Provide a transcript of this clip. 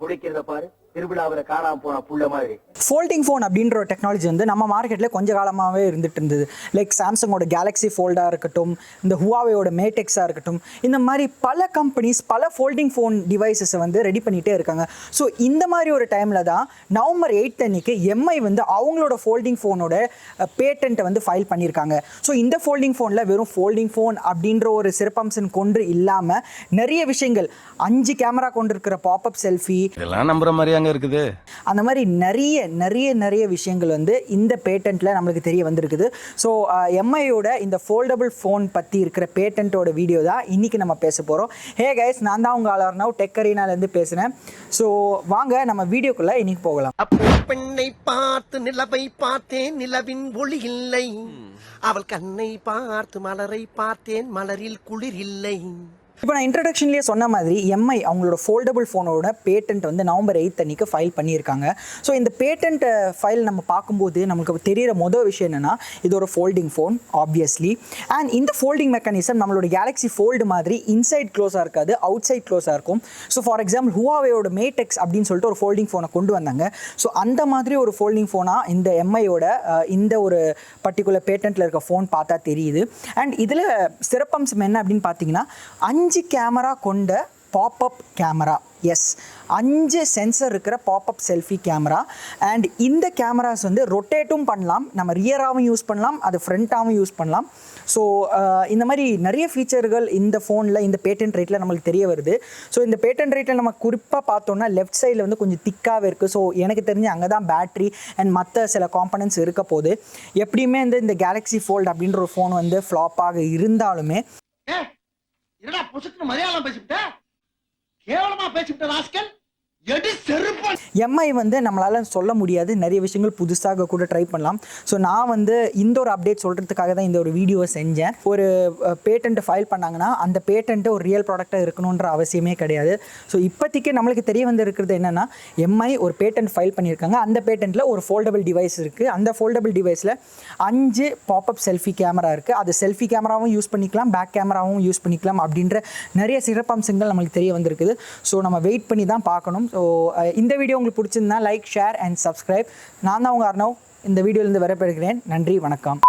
குடிக்கிறத பாரு திருவிழாவில் காணாம போன புள்ள மாதிரி. ஃபோல்டிங் ஃபோன் அப்படின்ற ஒரு டெக்னாலஜி வந்து நம்ம மார்க்கெட்டில் கொஞ்சம் காலமாகவே இருந்துட்டு இருந்தது. லைக் சாம்சங்கோட கேலக்ஸி ஃபோல்டாக இருக்கட்டும், இந்த ஹுவாவேயோட மேடெக்ஸாக இருக்கட்டும், இந்த மாதிரி பல கம்பெனிஸ் பல ஃபோல்டிங் ஃபோன் டிவைசஸை வந்து ரெடி பண்ணிகிட்டே இருக்காங்க. ஸோ இந்த மாதிரி ஒரு டைமில் தான் நவம்பர் 8 அன்னைக்கு எம்ஐ வந்து அவங்களோட ஃபோல்டிங் ஃபோனோட பேட்டன்ட்டை வந்து ஃபைல் பண்ணியிருக்காங்க. ஸோ இந்த ஃபோல்டிங் ஃபோனில் வெறும் ஃபோல்டிங் ஃபோன் அப்படின்ற ஒரு சிறப்பம்சம் கொண்டு இல்லாமல் நிறைய விஷயங்கள், 5 கேமரா கொண்டு இருக்கிற பாப்அப் செல்ஃபி, இதெல்லாம் நம்புற மாதிரியாங்க இருக்குது. அந்த மாதிரி நிறைய விஷயங்கள் வந்து இந்த பேட்டன்ட்ல நம்மளுக்கு தெரிய வந்திருக்குது. ஸோ எம்ஐயோட இந்த ஃபோல்டபுள் ஃபோன் பற்றி இருக்கிற பேட்டன்ட்டோட வீடியோ தான் இன்னைக்கு நம்ம பேச போகிறோம். ஹே கைஸ், நான் தான் உங்கள் ஆளர்னவ் டெக்கரினாலேருந்து பேசுகிறேன். ஸோ வாங்க நம்ம வீடியோக்குள்ளே இன்னைக்கு போகலாம். பெண்ணை பார்த்து நிலவை பார்த்தேன், நிலவின் ஒளி இல்லை. அவள் கண்ணை பார்த்து மலரை பார்த்தேன், மலரில் குளிர் இல்லை. இப்போ நான் இன்ட்ரடக்ஷன்லேயே சொன்ன மாதிரி எம்ஐ அவங்களோட ஃபோல்டபுள் ஃபோனோட பேட்டன்ட் வந்து நவம்பர் 8 அன்னைக்கு ஃபைல் பண்ணியிருக்காங்க. ஸோ இந்த பேட்டன்ட் ஃபைல் நம்ம பார்க்கும்போது நமக்கு தெரிகிற மொதல் விஷயம் என்னென்னா, இது ஒரு ஃபோல்டிங் ஃபோன் ஆப்வியஸ்லி. அண்ட் இந்த ஃபோல்டிங் மெக்கானிசம் நம்மளோட கேலக்ஸி ஃபோல்டு மாதிரி இன்சைட் க்ளோஸாக இருக்காது, அவுட் சைட் க்ளோஸாக இருக்கும். ஸோ ஃபார் எக்ஸாம்பிள் ஹுவாவேயோட மேடெக்ஸ் அப்படின்னு சொல்லிட்டு ஒரு ஃபோல்டிங் ஃபோனை கொண்டு வந்தாங்க. ஸோ அந்த மாதிரி ஒரு ஃபோல்டிங் ஃபோனாக இந்த எம்ஐயோட இந்த ஒரு பர்டிகுலர் பேட்டன்ட்டில் இருக்க ஃபோன் பார்த்தா தெரியுது. அண்ட் இதில் சிறப்பம்சம் என்ன அப்படின்னு பார்த்தீங்கன்னா, 5 கேமரா கொண்ட பாப்அப் கேமரா. எஸ், 5 சென்சர் இருக்கிற பாப்அப் செல்ஃபி கேமரா. அண்ட் இந்த கேமராஸ் வந்து ரொட்டேட்டும் பண்ணலாம், நம்ம ரியராகவும் யூஸ் பண்ணலாம், அது ஃப்ரண்ட்டாகவும் யூஸ் பண்ணலாம். ஸோ இந்த மாதிரி நிறைய ஃபீச்சர்கள் இந்த ஃபோனில் இந்த பேட்டன்ட் ரேட்டில் நம்மளுக்கு தெரிய வருது. ஸோ இந்த பேட்டன்ட் ரேட்டில் நம்ம குறிப்பாக பார்த்தோன்னா லெஃப்ட் சைடில் வந்து கொஞ்சம் திக்காகவே இருக்குது. ஸோ எனக்கு தெரிஞ்சு அங்கே தான் பேட்ரி அண்ட் மற்ற சில காம்பனன்ட்ஸ் இருக்க போகுது. எப்படியுமே இந்த கேலக்ஸி ஃபோல்டு அப்படின்ற ஒரு ஃபோன் வந்து ஃப்ளாப்பாக இருந்தாலுமே என்னடா புசுக்கு மலையாளம் பேசிவிட்ட, கேவலமா பேசிவிட்ட ராஸ்கல். எம்ஐ வந்து நம்மளால் சொல்ல முடியாது, நிறைய விஷயங்கள் புதுசாக கூட ட்ரை பண்ணலாம். ஸோ நான் வந்து இந்த ஒரு அப்டேட் சொல்கிறதுக்காக தான் இந்த ஒரு வீடியோவை செஞ்சேன். ஒரு பேட்டன்ட் ஃபைல் பண்ணாங்கன்னா அந்த பேட்டன்ட்டு ஒரு ரியல் ப்ராடக்டாக இருக்கணுன்ற அவசியமே கிடையாது. ஸோ இப்போதைக்கு நம்மளுக்கு தெரிய வந்து இருக்கிறது என்னென்னா, எம்ஐ ஒரு பேட்டன்ட் ஃபைல் பண்ணியிருக்காங்க. அந்த பேட்டன்ட்டில் ஒரு ஃபோல்டபிள் டிவைஸ் இருக்குது. அந்த ஃபோல்டபிள் டிவைஸில் 5 பாப்அப் செல்ஃபி கேமரா இருக்குது. அது செல்ஃபி கேமராவும் யூஸ் பண்ணிக்கலாம், பேக் கேமராவும் யூஸ் பண்ணிக்கலாம் அப்படின்ற நிறைய சிறப்பம்சங்கள் நம்மளுக்கு தெரிய வந்திருக்குது. ஸோ நம்ம வெயிட் பண்ணி தான் பார்க்கணும். ஸோ இந்த வீடியோ உங்களுக்கு பிடிச்சிருந்தா லைக், ஷேர் அண்ட் சப்ஸ்கிரைப். நான் தான் உங்கள் அர்ணவ் இந்த வீடியோலேருந்து வரப்பெறுகிறேன். நன்றி, வணக்கம்.